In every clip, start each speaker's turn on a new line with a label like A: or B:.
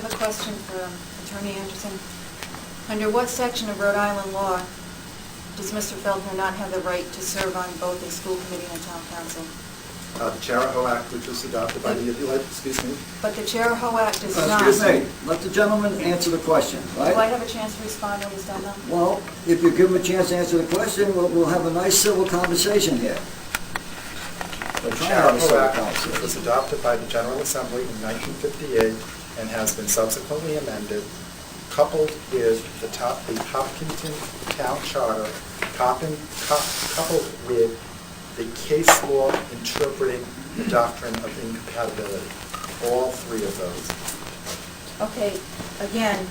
A: have a question for Attorney Anderson. Under what section of Rhode Island law does Mr. Felkner not have the right to serve on both a school committee and a town council?
B: The Chariho Act, which was adopted by the, excuse me.
A: But the Chariho Act is not.
C: Excuse me, let the gentleman answer the question, right?
A: Do I have a chance to respond when he's done though?
C: Well, if you give him a chance to answer the question, we'll have a nice civil conversation here.
B: The Chariho Act was adopted by the General Assembly in 1958 and has been subsequently amended, coupled with the Hopkinton Town Charter, coupled with the case law interpreting the doctrine of incompatibility. All three of those.
A: Okay, again,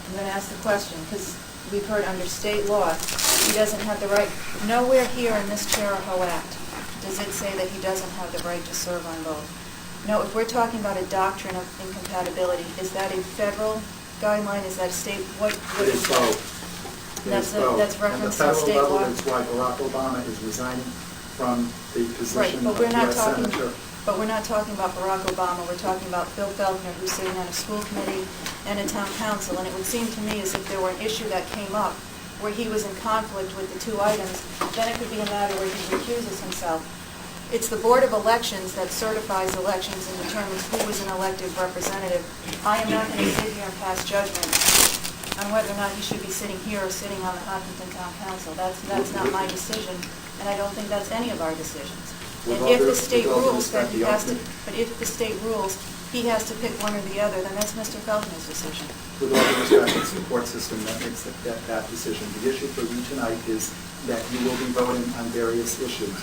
A: I'm going to ask the question, because we've heard under state law, he doesn't have the right. Nowhere here in this Chariho Act does it say that he doesn't have the right to serve on both. No, if we're talking about a doctrine of incompatibility, is that a federal guideline? Is that a state? What
B: It is both.
A: That's reference to state law.
B: And the federal level is why Barack Obama is resigning from the position
A: but
B: of
A: we're not
B: U.S.
A: talking.
B: Senator.
A: But we're not talking about Barack Obama. We're talking about Bill Felkner, who's sitting on a school committee and a town council. And it would seem to me as if there were an issue that came up where he was in conflict with the two items, then it could be a matter where he recuses himself. It's the Board of Elections that certifies elections and determines who is an elected representative. I am not going to sit here and pass judgment on whether or not he should be sitting here or sitting on the Hopkinton Town Council. That's not my decision, and I don't think that's any of our decisions. And if the state rules that he has to, but if the state rules he has to pick one or the other, then that's Mr. Felkner's decision.
B: With all due respect, it's the court system that makes that decision. The issue for you tonight is that you will be voting on various issues.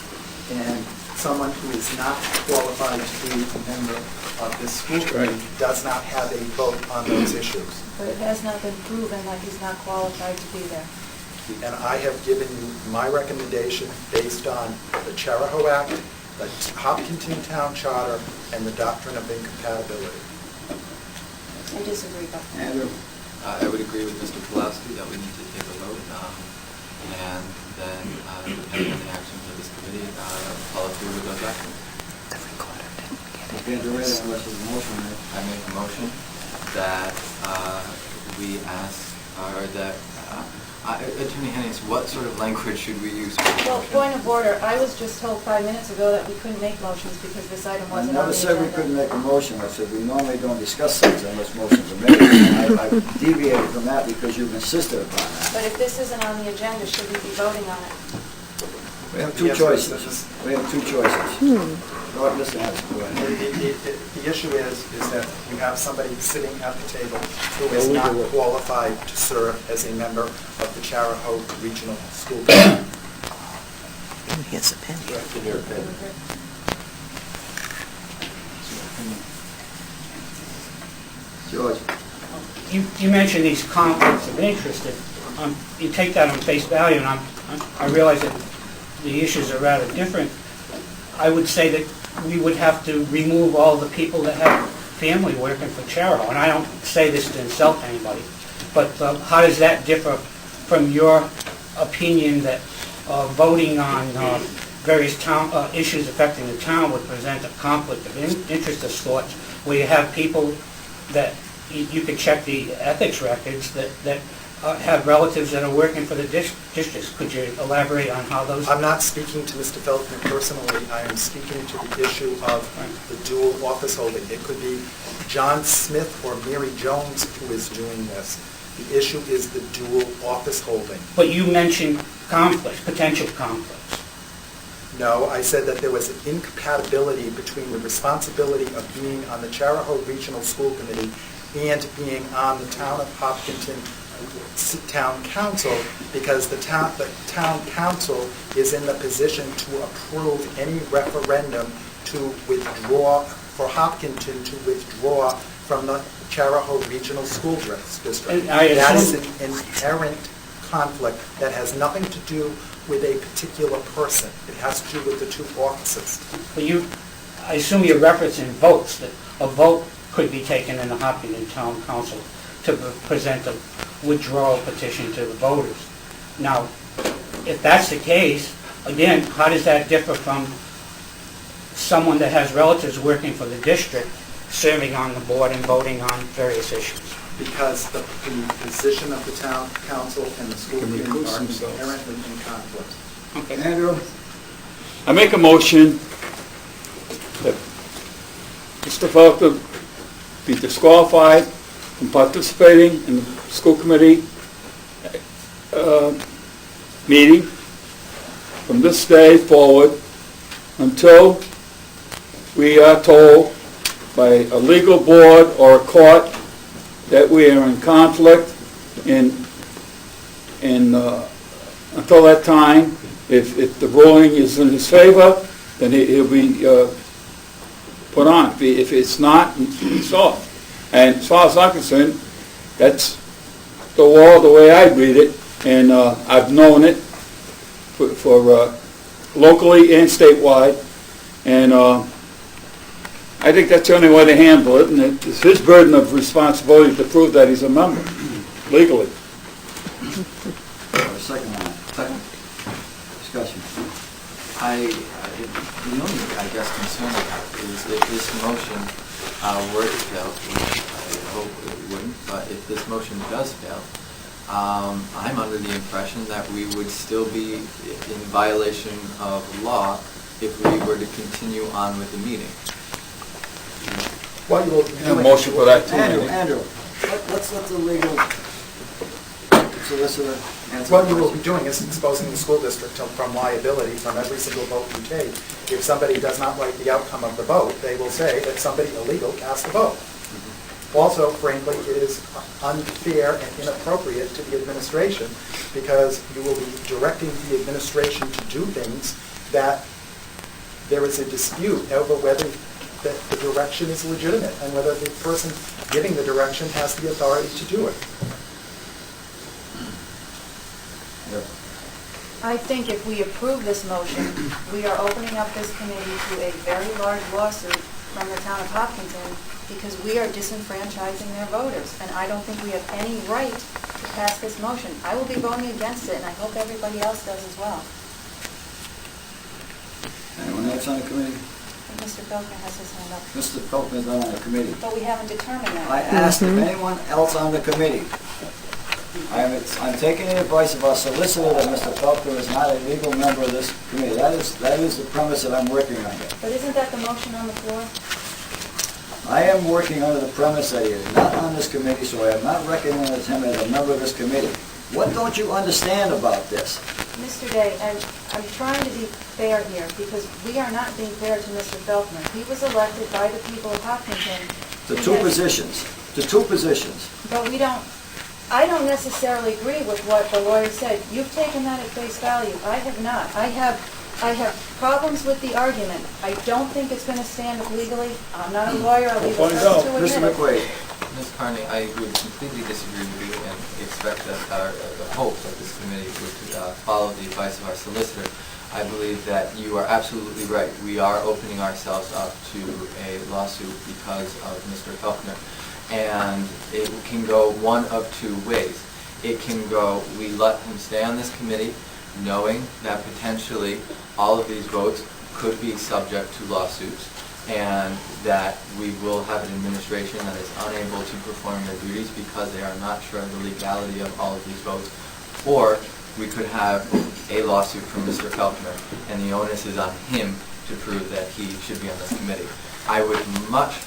B: And someone who is not qualified to be a member of this school committee does not have a vote on those issues.
A: But it has not been proven that he's not qualified to be there.
B: And I have given you my recommendation based on the Chariho Act, the Hopkinton Town Charter, and the doctrine of incompatibility.
A: I disagree, but
C: Andrew?
D: I would agree with Mr. Pulaski that we need to take a vote, and then, depending on the actions of this committee, follow through with those actions.
C: You can't do it unless there's a motion, right?
D: I make a motion that we ask, or that, Attorney Hennis, what sort of language should we use for the
A: well,
D: motion?
A: point of order, I was just told 5 minutes ago that we couldn't make motions because this item
C: I
A: wasn't on
C: never
A: the
C: said
A: agenda.
C: we couldn't make a motion. I said we normally don't discuss things unless motions are made. And I deviated from that because you've insisted upon that.
A: But if this isn't on the agenda, should we be voting on it?
C: We have two
B: Yes,
C: choices.
B: this is-
C: We have two choices. Go ahead, Mr. Hanson, go ahead.
B: The issue is that you have somebody sitting at the table who is not qualified to serve as a member of the Chariho Regional School Committee.
E: Here's a pen.
B: In your opinion.
C: George?
E: You mentioned these conflicts of interest. You take that on face value, and I realize that the issues are rather different. I would say that we would have to remove all the people that have family working for Chariho. And I don't say this to insult anybody, but how does that differ from your opinion that voting on various town issues affecting the town would present a conflict of interest of sorts, where you have people that you could check the ethics records that have relatives that are working for the districts. Could you elaborate on how those...
B: I'm not speaking to Mr. Felkner personally. I am speaking to the issue of the dual office holding. It could be John Smith or Mary Jones who is doing this. The issue is the dual office holding.
E: But you mentioned conflicts, potential conflicts.
B: No, I said that there was an incompatibility between the responsibility of being on the Chariho Regional School Committee and being on the Town of Hopkinton Town Council, because the town council is in the position to approve any referendum to withdraw, for Hopkinton to withdraw from the Chariho Regional School District.
E: And I
B: That is
E: assume-
B: an inherent conflict that has nothing to do with a particular person. It has to do with the two offices.
E: But I assume you're referencing votes, that a vote could be taken in the Hopkinton Town Council to present a withdrawal petition to the voters. Now, if that's the case, again, how does that differ from someone that has relatives working for the district serving on the board and voting on various issues.
B: Because the position of the town council and the school committee are inherently in conflict.
E: Okay.
C: Andrew?
F: I make a motion that Mr. Felkner be disqualified from participating in the school committee meeting from this day forward until we are told by a legal board or a court that we are in conflict, and until that time, if the ruling is in his favor, then he'll be put on. If it's not, it's off. And as far as I'm concerned, that's the law the way I read it, and I've known it for locally and statewide, and I think that's the only way to handle it, and it's his burden of responsibility to prove that he's a member, legally.
C: Second line.
D: Second.
C: Discussion.
D: The only, I guess, concern I have is if this motion were to fail, which I hope it wouldn't, but if this motion does fail, I'm under the impression that we would still be in violation of law if we were to continue on with the meeting.
B: What you will be doing...
F: Motion for that too.
C: Andrew, let's let the legal solicitor answer.
B: What you will be doing is exposing the school district from liability from every single vote you take. If somebody does not like the outcome of the vote, they will say that somebody illegal cast the vote. Also, frankly, it is unfair and inappropriate to the administration because you will be directing the administration to do things that there is a dispute over whether that the direction is legitimate and whether the person giving the direction has the authority to do it.
A: I think if we approve this motion, we are opening up this committee to a very large lawsuit from the town of Hopkinton because we are disenfranchising their voters, and I don't think we have any right to pass this motion. I will be voting against it, and I hope everybody else does as well.
C: Anyone else on the committee?
A: And Mr. Felkner has his hand up.
C: Mr. Felkner's not on the committee.
A: But we haven't determined that.
C: I asked if anyone else on the committee. I'm taking the advice of our solicitor that Mr. Felkner is not a legal member of this committee. That is the premise that I'm working under.
A: But isn't that the motion on the floor?
C: I am working under the premise that he is not on this committee, so I have not recognized him as a member of this committee. What don't you understand about this?
A: Mr. Day, I'm trying to be fair here because we are not being fair to Mr. Felkner. He was elected by the people of Hopkinton.
C: The two positions. The two positions.
A: But I don't necessarily agree with what the lawyer said. You've taken that at face value. I have not. I have problems with the argument. I don't think it's going to stand up legally. I'm not a lawyer. I'll leave it up to
C: Mr.
A: admit it.
C: McQuaid.
D: Ms. Carney, I would completely disagree with you and expect that the hope that this committee would follow the advice of our solicitor. I believe that you are absolutely right. We are opening ourselves up to a lawsuit because of Mr. Felkner. And it can go one of two ways. It can go, we let him stay on this committee knowing that potentially all of these votes could be subject to lawsuits and that we will have an administration that is unable to perform their duties because they are not sure of the legality of all of these votes. Or we could have a lawsuit from Mr. Felkner and the onus is on him to prove that he should be on this committee. I would much